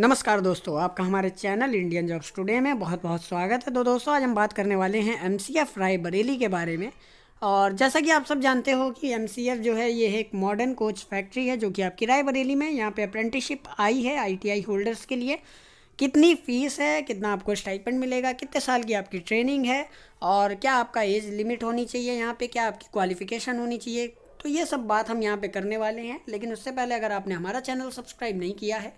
नमस्कार दोस्तों, आपका हमारे चैनल इंडियन जॉब्स टुडे में बहुत बहुत स्वागत है। तो दोस्तों, आज हम बात करने वाले हैं एमसीएफ रायबरेली के बारे में। और जैसा कि आप सब जानते हो कि एमसीएफ जो है ये एक मॉडर्न कोच फैक्ट्री है जो कि आपकी रायबरेली में यहाँ पे अप्रेंटिसशिप आई है आईटीआई होल्डर्स के लिए। कितनी फ़ीस है, कितना आपको स्टाइपेंड मिलेगा, कितने साल की आपकी ट्रेनिंग है और क्या आपका एज लिमिट होनी चाहिए यहाँ पे, क्या आपकी क्वालिफ़िकेशन होनी चाहिए, तो ये सब बात हम यहाँ पे करने वाले हैं। लेकिन उससे पहले अगर आपने हमारा चैनल सब्सक्राइब नहीं किया है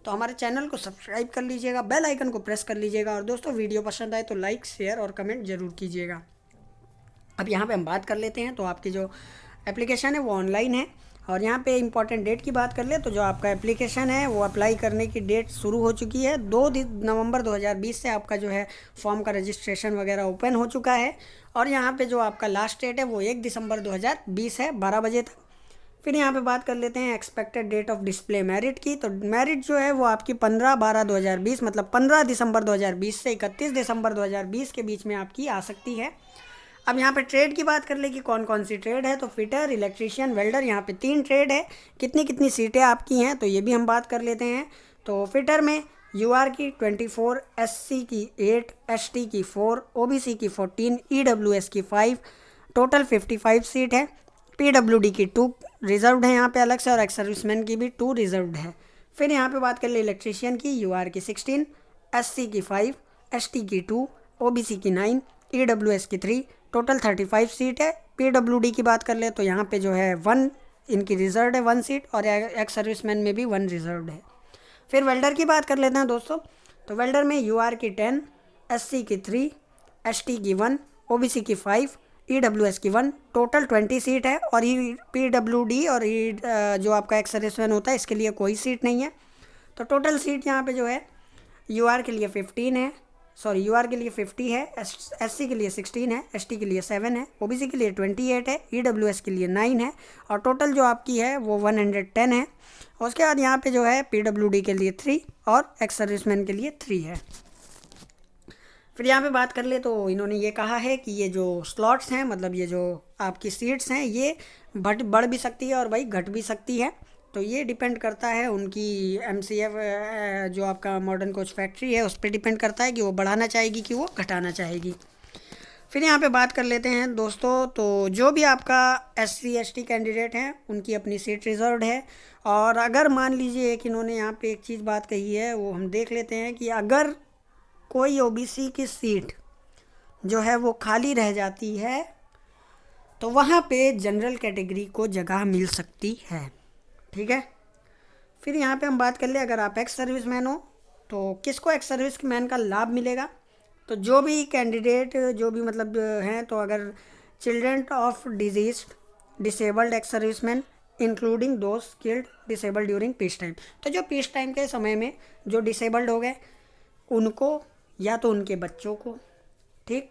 तो हमारे चैनल को सब्सक्राइब कर लीजिएगा, बेल आइकन को प्रेस कर लीजिएगा और दोस्तों वीडियो पसंद आए तो लाइक, शेयर और कमेंट ज़रूर कीजिएगा। अब यहाँ पे हम बात कर लेते हैं। तो आपकी जो एप्लीकेशन है वो ऑनलाइन है और यहाँ पे इंपॉर्टेंट डेट की बात कर ले तो जो आपका एप्लीकेशन है वो अप्लाई करने की डेट शुरू हो चुकी है। 2 नवंबर 2020 से आपका जो है फॉर्म का रजिस्ट्रेशन वगैरह ओपन हो चुका है। और यहाँ पे जो आपका लास्ट डेट है वो 1 दिसंबर 2020 है 12 बजे तक। फिर यहाँ पे बात कर लेते हैं expected date of display merit की। तो मेरिट जो है वो आपकी 15/12/2020 मतलब 15 दिसंबर 2020 से 31 दिसंबर 2020 के बीच में आपकी आ सकती है। अब यहाँ पे ट्रेड की बात कर ले कि कौन कौन सी ट्रेड है। तो फिटर, इलेक्ट्रीशियन, वेल्डर, यहाँ पे 3 ट्रेड है। कितनी कितनी सीटें आपकी हैं तो ये भी हम बात कर लेते हैं। तो फिटर में यूआर की 24, एससी की 8, एसटी की 4, ओबीसी की 14, ईडब्ल्यूएस की 5, टोटल 55 सीट है। पीडब्ल्यूडी की 2 रिजर्व्ड है यहाँ पे अलग से और एक्स सर्विसमैन की भी 2 रिजर्व्ड है। फिर यहाँ पे बात कर ले इलेक्ट्रीशियन की, यूआर की 16, एससी की 5, एसटी की 2, ओबीसी की 9, ईडब्ल्यूएस की 3, टोटल 35 सीट है। पीडब्ल्यूडी की बात कर ले तो यहाँ पे जो है 1 इनकी रिजर्व है 1 सीट और एक्स सर्विसमैन में भी 1 रिजर्व है। फिर वेल्डर की बात कर लेते हैं दोस्तों। तो वेल्डर में यूआर की 10, एससी की 3, एसटी की 1, ओबीसी की 5, ईडब्ल्यूएस की 1, टोटल 20 सीट है। और पीडब्ल्यूडी और जो आपका एक्स सर्विसमैन होता है इसके लिए कोई सीट नहीं है। तो टोटल सीट यहाँ पे जो है यूआर के लिए 15 है, यूआर के लिए 50 है, एससी के लिए 16 है, एसटी के लिए 7 है, ओबीसी के लिए 28 है, ईडब्ल्यूएस के लिए 9 है और टोटल जो आपकी है वो 110 है। और उसके बाद यहाँ पे जो है पीडब्ल्यूडी के लिए 3 और एक्स सर्विसमैन के लिए 3 है। फिर यहाँ पे बात कर ले तो इन्होंने ये कहा है कि ये जो स्लॉट्स हैं मतलब ये जो आपकी सीट्स हैं ये बढ़ भी सकती है और भाई घट भी सकती है। तो ये डिपेंड करता है उनकी एमसीएफ जो आपका मॉडर्न कोच फैक्ट्री है उस पर डिपेंड करता है कि वो बढ़ाना चाहेगी कि वो घटाना चाहेगी। फिर यहाँ पे बात कर लेते हैं दोस्तों। तो जो भी आपका एससी एसटी कैंडिडेट हैं उनकी अपनी सीट रिजर्व्ड है। और अगर मान लीजिए कि इन्होंने यहाँ पे एक चीज़ बात कही है वो हम देख लेते हैं कि अगर कोई ओबीसी की सीट जो है वो खाली रह जाती है तो वहाँ पे जनरल कैटेगरी को जगह मिल सकती है। ठीक है। फिर यहाँ पे हम बात कर ले अगर आप एक्स सर्विसमैन हो तो किसको एक्स सर्विसमैन का लाभ मिलेगा। तो जो भी कैंडिडेट जो भी मतलब हैं तो अगर children of disabled ex serviceman including those killed disabled during peace time. तो जो पीस टाइम के समय में जो डिसेबल्ड हो गए उनको या तो उनके बच्चों को। ठीक।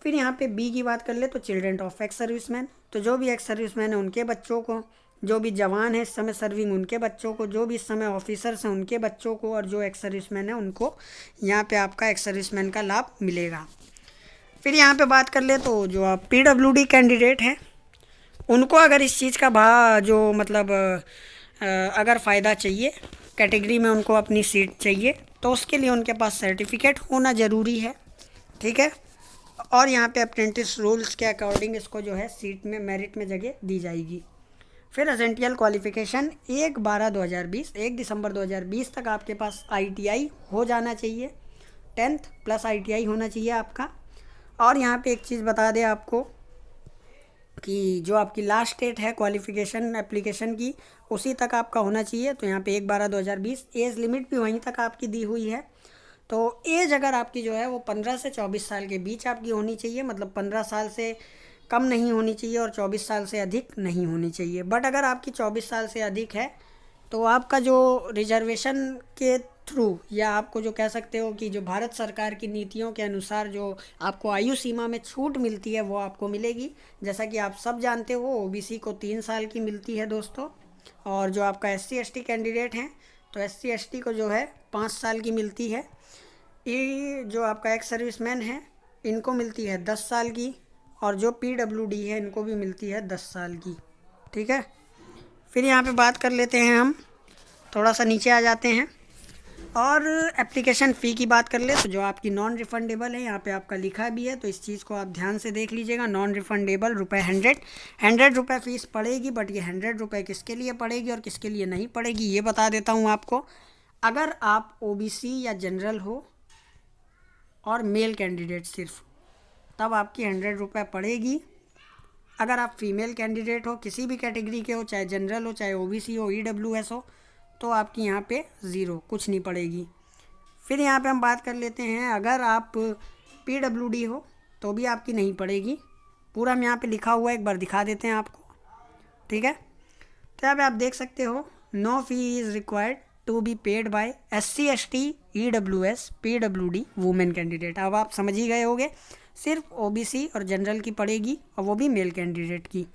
फिर यहाँ पे बी की बात कर ले तो चिल्ड्रन ऑफ एक्स सर्विसमैन। तो जो भी एक्स सर्विसमैन है उनके बच्चों को, जो भी जवान है इस समय सर्विंग उनके बच्चों को, जो भी इस समय ऑफिसर्स हैं उनके बच्चों को और जो एक्स सर्विसमैन है उनको यहाँ पे आपका एक्स सर्विसमैन का लाभ मिलेगा। फिर यहाँ पे बात कर ले तो जो आप पीडब्ल्यूडी कैंडिडेट हैं उनको अगर इस चीज़ का जो मतलब अगर फ़ायदा चाहिए कैटेगरी में उनको अपनी सीट चाहिए तो उसके लिए उनके पास सर्टिफिकेट होना ज़रूरी है। ठीक है। और यहाँ पे अप्रेंटिस रूल्स के अकॉर्डिंग इसको जो है सीट में मेरिट में जगह दी जाएगी। फिर एसेंशियल क्वालिफ़िकेशन 1/12/2020 1 दिसंबर 2020 तक आपके पास आईटीआई हो जाना चाहिए, 10th प्लस आईटीआई होना चाहिए आपका। और यहाँ पे एक चीज़ बता दें आपको कि जो आपकी लास्ट डेट है क्वालिफ़िकेशन एप्लीकेशन की उसी तक आपका होना चाहिए। तो यहाँ पे 1/12/2020 एज लिमिट भी वहीं तक आपकी दी हुई है। तो एज अगर आपकी जो है वो 15 से 24 साल के बीच आपकी होनी चाहिए, मतलब 15 साल से कम नहीं होनी चाहिए और 24 साल से अधिक नहीं होनी चाहिए। बट अगर आपकी 24 साल से अधिक है तो आपका जो रिजर्वेशन के थ्रू या आपको जो कह सकते हो कि जो भारत सरकार की नीतियों के अनुसार जो आपको आयु सीमा में छूट मिलती है वो आपको मिलेगी। जैसा कि आप सब जानते हो ओबीसी को 3 साल की मिलती है दोस्तों। और जो आपका एससी एसटी कैंडिडेट हैं तो एससी एसटी को जो है 5 साल की मिलती है। ये जो आपका एक्स सर्विसमैन है इनको मिलती है 10 साल की और जो पीडब्ल्यूडी है इनको भी मिलती है 10 साल की। ठीक है। फिर यहाँ पे बात कर लेते हैं हम, थोड़ा सा नीचे आ जाते हैं। और एप्लीकेशन फ़ी की बात कर ले तो जो आपकी नॉन रिफ़ंडेबल है, यहाँ पे आपका लिखा भी है, तो इस चीज़ को आप ध्यान से देख लीजिएगा। नॉन रिफ़ंडेबल रुपये 100 रुपये फ़ीस पड़ेगी, बट ये 100 रुपये किसके लिए पड़ेगी और किसके लिए नहीं पड़ेगी ये बता देता हूँ आपको। अगर आप ओबीसी या जनरल हो और मेल कैंडिडेट सिर्फ, तब आपकी 100 रुपये पड़ेगी। अगर आप फीमेल कैंडिडेट हो, किसी भी कैटेगरी के हो, चाहे जनरल हो, चाहे ओबीसी हो, ईडब्ल्यूएस हो, तो आपकी यहाँ पे ज़ीरो, कुछ नहीं पड़ेगी। फिर यहाँ पे हम बात कर लेते हैं, अगर आप पीडब्ल्यूडी हो तो भी आपकी नहीं पड़ेगी। पूरा हम यहाँ पे लिखा हुआ है, एक बार दिखा देते हैं आपको, ठीक है। तो यहाँ पे आप देख सकते हो, no fee is required to be paid by SC ST EWS PWD women candidate. अब आप समझ ही गए होंगे, सिर्फ ओबीसी और जनरल की पड़ेगी, और वो भी मेल कैंडिडेट की।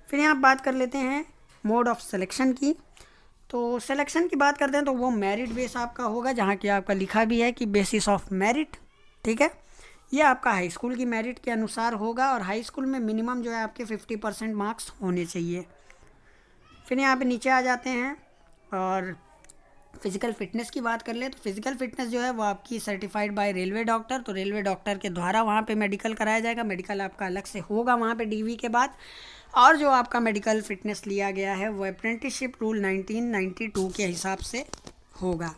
फिर यहाँ बात कर लेते हैं मोड ऑफ सिलेक्शन की। तो सिलेक्शन की बात करते हैं तो वो मेरिट बेस आपका होगा, जहाँ की आपका लिखा भी है कि बेसिस ऑफ मेरिट, ठीक है। ये आपका हाई स्कूल की मेरिट के अनुसार होगा, और हाई स्कूल में मिनिमम जो है आपके 50% मार्क्स होने चाहिए। फिर यहाँ पे नीचे आ जाते हैं और फिज़िकल फ़िटनेस की बात कर ले तो फिज़िकल फ़िटनेस जो है वो आपकी सर्टिफाइड बाय रेलवे डॉक्टर, तो रेलवे डॉक्टर के द्वारा वहाँ पे मेडिकल कराया जाएगा। मेडिकल आपका अलग से होगा वहाँ पे डीवी के बाद। और जो आपका मेडिकल फ़िटनेस लिया गया है वो अप्रेंटिसशिप रूल 1992 के हिसाब से होगा,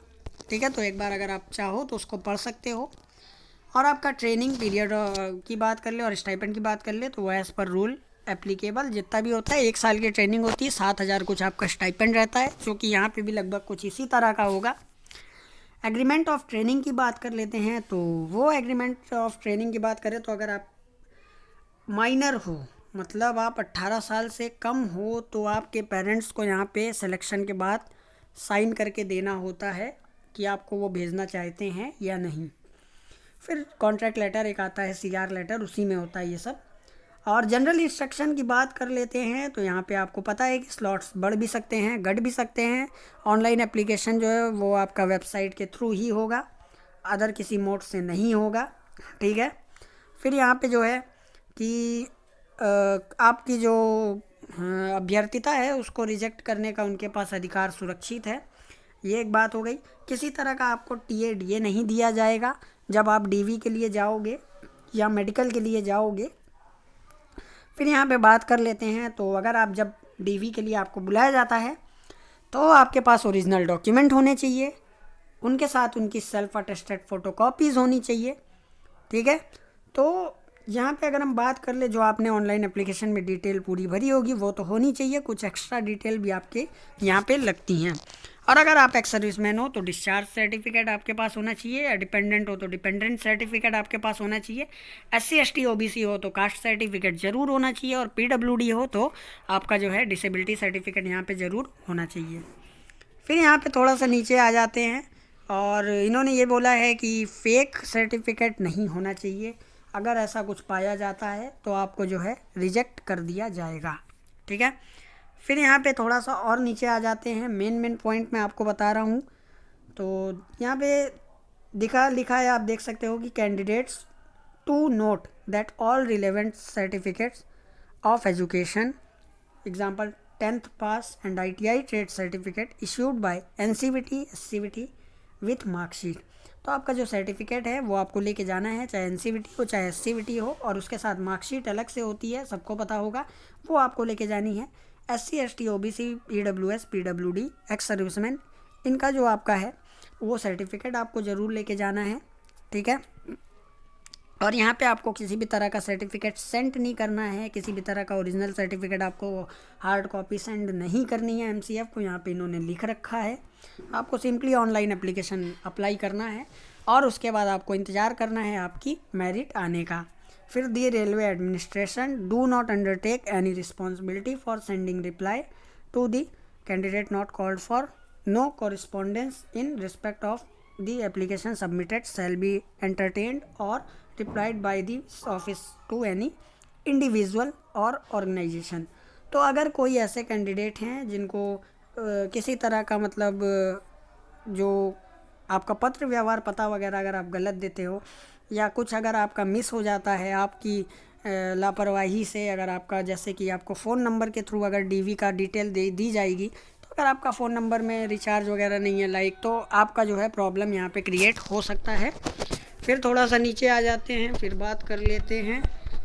ठीक है। तो एक बार अगर आप चाहो तो उसको पढ़ सकते हो। और आपका ट्रेनिंग पीरियड की बात कर ले और स्टाइपेंड की बात कर ले तो वो एज़ पर रूल एप्लीकेबल जितना भी होता है, 1 साल की ट्रेनिंग होती है, 7,000 कुछ आपका स्टाइपेंड रहता है, जो कि यहाँ पे भी लगभग कुछ इसी तरह का होगा। एग्रीमेंट ऑफ ट्रेनिंग की बात कर लेते हैं, तो वो एग्रीमेंट ऑफ ट्रेनिंग की बात करें तो अगर आप माइनर हो, मतलब आप 18 साल से कम हो, तो आपके पेरेंट्स को यहाँ पे सिलेक्शन के बाद साइन करके देना होता है कि आपको वो भेजना चाहते हैं या नहीं। फिर कॉन्ट्रैक्ट लेटर एक आता है, CR लेटर, उसी में होता है ये सब। और जनरल इंस्ट्रक्शन की बात कर लेते हैं तो यहाँ पे आपको पता है कि स्लॉट्स बढ़ भी सकते हैं, घट भी सकते हैं। ऑनलाइन एप्लीकेशन जो है वो आपका वेबसाइट के थ्रू ही होगा, अदर किसी मोड से नहीं होगा, ठीक है। फिर यहाँ पे जो है कि आपकी जो अभ्यर्थिता है उसको रिजेक्ट करने का उनके पास अधिकार सुरक्षित है, ये एक बात हो गई। किसी तरह का आपको TA DA नहीं दिया जाएगा जब आप DV के लिए जाओगे या मेडिकल के लिए जाओगे। फिर यहाँ पे बात कर लेते हैं, तो अगर आप जब DV के लिए आपको बुलाया जाता है तो आपके पास ओरिजिनल डॉक्यूमेंट होने चाहिए, उनके साथ उनकी सेल्फ अटेस्टेड फ़ोटोकॉपीज़ होनी चाहिए, ठीक है। तो यहाँ पे अगर हम बात कर ले, जो आपने ऑनलाइन एप्लीकेशन में डिटेल पूरी भरी होगी वो तो होनी चाहिए, कुछ एक्स्ट्रा डिटेल भी आपके यहाँ पे लगती हैं। और अगर आप एक्स सर्विसमैन हो तो डिस्चार्ज सर्टिफिकेट आपके पास होना चाहिए, या डिपेंडेंट हो तो डिपेंडेंट सर्टिफिकेट आपके पास होना चाहिए, SC ST OBC हो तो कास्ट सर्टिफिकेट ज़रूर होना चाहिए, और PWD हो तो आपका जो है डिसेबिलिटी सर्टिफिकेट यहाँ पे ज़रूर होना चाहिए। फिर यहाँ पे थोड़ा सा नीचे आ जाते हैं, और इन्होंने ये बोला है कि फेक सर्टिफिकेट नहीं होना चाहिए, अगर ऐसा कुछ पाया जाता है तो आपको जो है रिजेक्ट कर दिया जाएगा, ठीक है। फिर यहाँ पे थोड़ा सा और नीचे आ जाते हैं, मेन पॉइंट मैं आपको बता रहा हूँ। तो यहाँ पे लिखा है, आप देख सकते हो कि candidates to note that all relevant certificates of education, example 10th pass and ITI trade certificate issued by NCVT SCVT with marksheet. तो आपका जो सर्टिफिकेट है वो आपको लेके जाना है, चाहे NCVT हो चाहे SCVT हो, और उसके साथ मार्कशीट अलग से होती है, सबको पता होगा, वो आपको लेके जानी है। SC ST OBC EWS PWD ex serviceman, इनका जो आपका है वो सर्टिफिकेट आपको ज़रूर लेके जाना है, ठीक है। और यहाँ पे आपको किसी भी तरह का सर्टिफिकेट सेंड नहीं करना है, किसी भी तरह का ओरिजिनल सर्टिफिकेट आपको हार्ड कॉपी सेंड नहीं करनी है MCF को, यहाँ पे इन्होंने लिख रखा है। आपको सिंपली ऑनलाइन एप्लीकेशन अप्लाई करना है, और उसके बाद आपको इंतज़ार करना है आपकी मेरिट आने का। फिर the railway administration do not undertake any responsibility for sending reply to the candidate not called for, no correspondence in respect of the application submitted shall be entertained or replied by the office to any individual or organisation. तो अगर कोई ऐसे candidate हैं जिनको किसी तरह का मतलब जो आपका पत्र व्यवहार पता वगैरह अगर आप गलत देते हो, या कुछ अगर आपका मिस हो जाता है आपकी लापरवाही से, अगर आपका जैसे कि आपको फ़ोन नंबर के थ्रू अगर DV का डिटेल दी जाएगी तो अगर आपका फ़ोन नंबर में रिचार्ज वगैरह नहीं है लाइक, तो आपका जो है प्रॉब्लम यहाँ पे क्रिएट हो सकता है। फिर थोड़ा सा नीचे आ जाते हैं, फिर बात कर लेते हैं।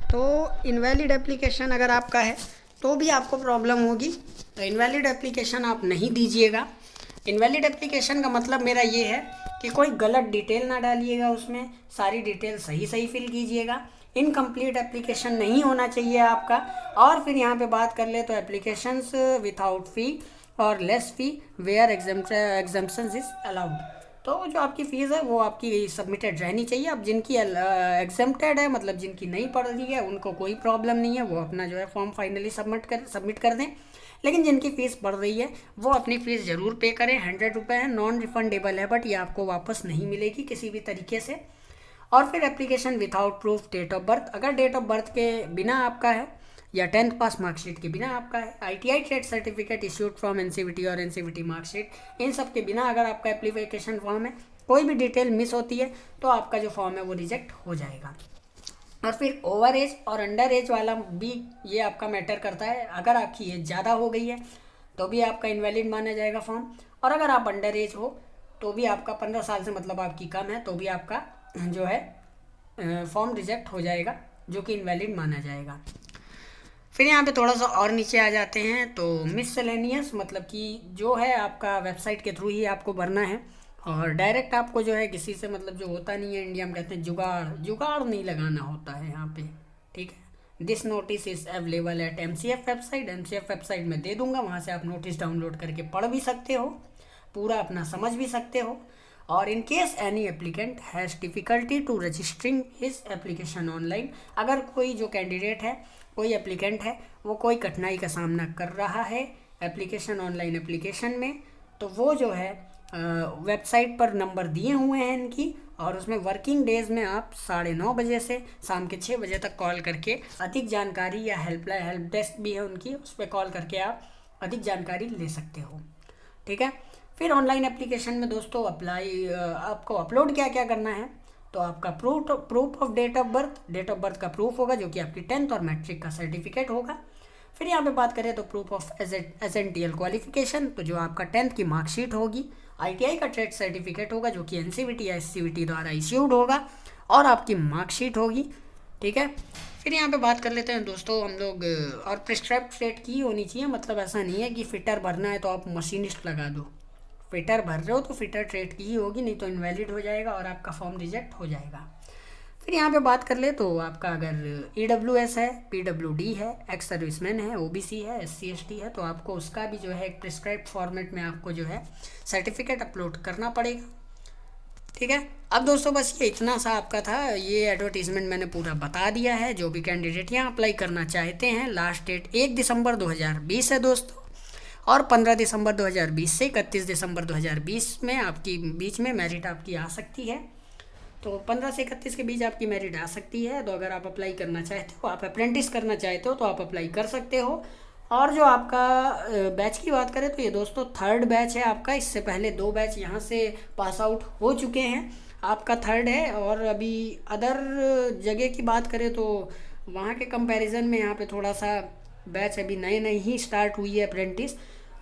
तो इनवैलिड एप्लीकेशन अगर आपका है तो भी आपको प्रॉब्लम होगी, तो इनवैलिड एप्लीकेशन आप नहीं दीजिएगा। इनवैलिड एप्लीकेशन का मतलब मेरा ये है कि कोई गलत डिटेल ना डालिएगा, उसमें सारी डिटेल सही सही फिल कीजिएगा। इनकम्प्लीट एप्लीकेशन नहीं होना चाहिए आपका। और फिर यहाँ पे बात कर ले तो एप्लीकेशंस विथआउट फ़ी और less fee where exemptions is allowed. तो जो आपकी फ़ीस है वो आपकी सबमिटेड रहनी चाहिए। अब जिनकी एग्जम्प्टेड है, मतलब जिनकी नहीं पड़ रही है, उनको कोई प्रॉब्लम नहीं है, वो अपना जो है फॉर्म फाइनली सबमिट कर दें। लेकिन जिनकी फ़ीस बढ़ रही है वो अपनी फ़ीस ज़रूर पे करें। 100 रुपये है, नॉन रिफंडेबल है, बट ये आपको वापस नहीं मिलेगी किसी भी तरीके से। और फिर application without proof date of birth, अगर डेट ऑफ बर्थ के बिना आपका है या 10th पास मार्कशीट के बिना आपका है, ITI trade certificate issued from NCVT और NCVT मार्कशीट, इन सब के बिना अगर आपका एप्लीकेशन फॉर्म है, कोई भी डिटेल मिस होती है तो आपका जो फॉर्म है वो रिजेक्ट हो जाएगा। और फिर ओवर एज और अंडर एज वाला भी ये आपका मैटर करता है। अगर आपकी एज ज़्यादा हो गई है तो भी आपका इनवैलिड माना जाएगा फॉर्म, और अगर आप अंडर एज हो तो भी आपका 15 साल से मतलब आपकी कम है तो भी आपका जो है फॉर्म रिजेक्ट हो जाएगा, जो कि इनवैलिड माना जाएगा। फिर यहाँ पे थोड़ा सा और नीचे आ जाते हैं तो मिससेलेनियस, मतलब कि जो है आपका वेबसाइट के थ्रू ही आपको भरना है, और डायरेक्ट आपको जो है किसी से, मतलब जो होता नहीं है, इंडिया में कहते हैं जुगाड़ नहीं लगाना होता है यहाँ पे, ठीक है। This notice is available at MCF website. MCF website में दे दूंगा, वहाँ से आप नोटिस डाउनलोड करके पढ़ भी सकते हो, पूरा अपना समझ भी सकते हो। और in case any applicant has difficulty to registering his application online, अगर कोई जो कैंडिडेट है, कोई एप्लीकेंट है, वो कोई कठिनाई का सामना कर रहा है एप्लीकेशन ऑनलाइन एप्लीकेशन में, तो वो जो है वेबसाइट पर नंबर दिए हुए हैं इनकी, और उसमें वर्किंग डेज़ में आप 9:30 बजे से शाम के 6 बजे तक कॉल करके अधिक जानकारी, या हेल्प डेस्क भी है उनकी, उस पर कॉल करके आप अधिक जानकारी ले सकते हो, ठीक है। फिर ऑनलाइन एप्लीकेशन में दोस्तों आपको अपलोड क्या क्या करना है, तो आपका proof of date of birth का प्रूफ होगा, जो कि आपकी 10th और मैट्रिक का सर्टिफिकेट होगा। फिर यहाँ पे बात करें तो प्रूफ ऑफ एसेंटियल क्वालिफिकेशन, तो जो आपका 10th की मार्कशीट होगी, ITI का ट्रेड सर्टिफिकेट होगा, जो कि NCVT या SCVT द्वारा इश्यूड होगा, और आपकी मार्कशीट होगी, ठीक है। फिर यहाँ पे बात कर लेते हैं दोस्तों हम लोग, और प्रिस्क्राइब ट्रेड की होनी चाहिए, मतलब ऐसा नहीं है कि फिटर भरना है तो आप मशीनिस्ट लगा दो। फिटर भर रहे हो तो फिटर ट्रेड की ही होगी, नहीं तो इनवैलिड हो जाएगा और आपका फॉर्म रिजेक्ट हो जाएगा। फिर यहाँ पे बात कर ले तो आपका अगर EWS है, PWD है, एक्स सर्विसमैन है, OBC है, SC ST है, तो आपको उसका भी जो है एक प्रिस्क्राइब फॉर्मेट में आपको जो है सर्टिफिकेट अपलोड करना पड़ेगा, ठीक है। अब दोस्तों बस ये इतना सा आपका था, ये एडवर्टीजमेंट मैंने पूरा बता दिया है। जो भी कैंडिडेट यहाँ अप्लाई करना चाहते हैं, लास्ट डेट 1 दिसंबर 2020 है दोस्तों, और 15 दिसंबर 2020 से 31 दिसंबर 2020 में आपकी बीच में मेरिट आपकी आ सकती है। तो 15 से 31 के बीच आपकी मेरिट आ सकती है। तो अगर आप अप्लाई करना चाहते हो, आप अप्रेंटिस करना चाहते हो, तो आप अप्लाई कर सकते हो। और जो आपका बैच की बात करें तो ये दोस्तों 3rd बैच है आपका। इससे पहले 2 बैच यहाँ से पास आउट हो चुके हैं, आपका 3rd है। और अभी अदर जगह की बात करें तो वहाँ के कंपैरिजन में यहाँ पे थोड़ा सा बैच अभी नए नए ही स्टार्ट हुई है अप्रेंटिस।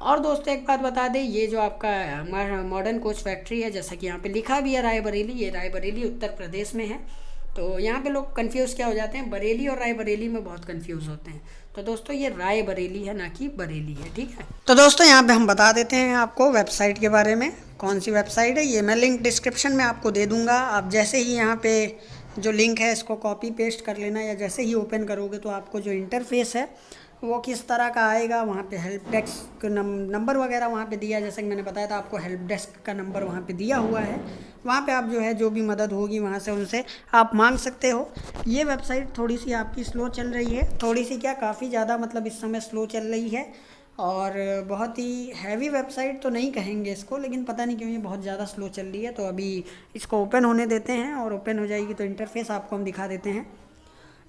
और दोस्तों एक बात बता दें, ये जो आपका मॉडर्न कोच फैक्ट्री है, जैसा कि यहाँ पे लिखा भी है रायबरेली, ये रायबरेली उत्तर प्रदेश में है। तो यहाँ पे लोग कंफ्यूज क्या हो जाते हैं, बरेली और रायबरेली में बहुत कंफ्यूज होते हैं। तो दोस्तों ये रायबरेली है, ना कि बरेली है, ठीक है। तो दोस्तों यहाँ पे हम बता देते हैं आपको वेबसाइट के बारे में, कौन सी वेबसाइट है। ये मैं लिंक डिस्क्रिप्शन में आपको दे दूँगा। आप जैसे ही यहाँ पे जो लिंक है इसको कॉपी पेस्ट कर लेना, या जैसे ही ओपन करोगे तो आपको जो इंटरफेस है वो किस तरह का आएगा। वहाँ पे हेल्प डेस्क नंबर वगैरह वहाँ पे दिया, जैसे कि मैंने बताया था आपको, हेल्प डेस्क का नंबर वहाँ पे दिया हुआ है। वहाँ पे आप जो है जो भी मदद होगी वहाँ से उनसे आप मांग सकते हो। ये वेबसाइट थोड़ी सी आपकी स्लो चल रही है, थोड़ी सी क्या, काफ़ी ज़्यादा, मतलब इस समय स्लो चल रही है। और बहुत ही हैवी वेबसाइट तो नहीं कहेंगे इसको, लेकिन पता नहीं क्यों ये बहुत ज़्यादा स्लो चल रही है। तो अभी इसको ओपन होने देते हैं, और ओपन हो जाएगी तो इंटरफेस आपको हम दिखा देते हैं।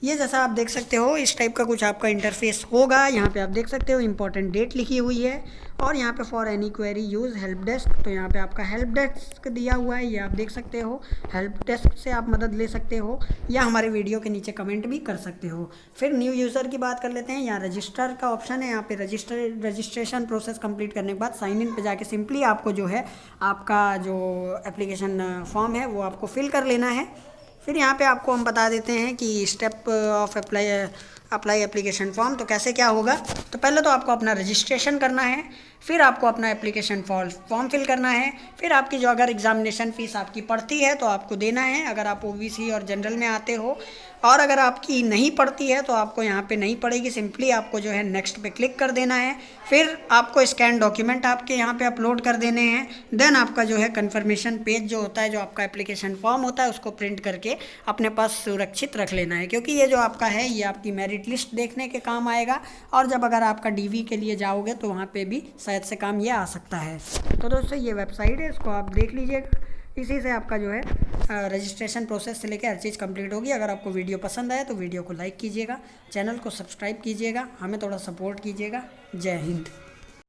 ये जैसा आप देख सकते हो इस टाइप का कुछ आपका इंटरफेस होगा। यहाँ पे आप देख सकते हो इंपॉर्टेंट डेट लिखी हुई है और यहाँ पे for any query use help desk, तो यहाँ पे आपका हेल्प डेस्क दिया हुआ है, ये आप देख सकते हो। हेल्प डेस्क से आप मदद ले सकते हो या हमारे वीडियो के नीचे कमेंट भी कर सकते हो। फिर न्यू यूज़र की बात कर लेते हैं। यहाँ रजिस्टर का ऑप्शन है, यहाँ पे रजिस्ट्रेशन प्रोसेस कंप्लीट करने के बाद साइन इन पे जाके सिंपली आपको जो है आपका जो एप्लीकेशन फॉर्म है वो आपको फिल कर लेना है। फिर यहाँ पे आपको हम बता देते हैं कि step of apply application form तो कैसे क्या होगा। तो पहले तो आपको अपना रजिस्ट्रेशन करना है, फिर आपको अपना एप्लीकेशन फॉर्म फिल करना है, फिर आपकी जो अगर एग्ज़ामिनेशन फ़ीस आपकी पड़ती है तो आपको देना है अगर आप ओबीसी और जनरल में आते हो, और अगर आपकी नहीं पड़ती है तो आपको यहाँ पे नहीं पड़ेगी, सिंपली आपको जो है नेक्स्ट पे क्लिक कर देना है। फिर आपको स्कैन डॉक्यूमेंट आपके यहाँ पे अपलोड कर देने हैं। देन आपका जो है कन्फर्मेशन पेज जो होता है, जो आपका एप्लीकेशन फॉर्म होता है, उसको प्रिंट करके अपने पास सुरक्षित रख लेना है, क्योंकि ये जो आपका है ये आपकी मेरिट लिस्ट देखने के काम आएगा। और जब अगर आपका डीवी के लिए जाओगे तो वहाँ पे भी शायद से काम ये आ सकता है। तो दोस्तों ये वेबसाइट है, इसको आप देख लीजिएगा। इसी से आपका जो है रजिस्ट्रेशन प्रोसेस से लेकर हर चीज़ कंप्लीट होगी। अगर आपको वीडियो पसंद आए तो वीडियो को लाइक कीजिएगा, चैनल को सब्सक्राइब कीजिएगा, हमें थोड़ा सपोर्ट कीजिएगा। जय हिंद।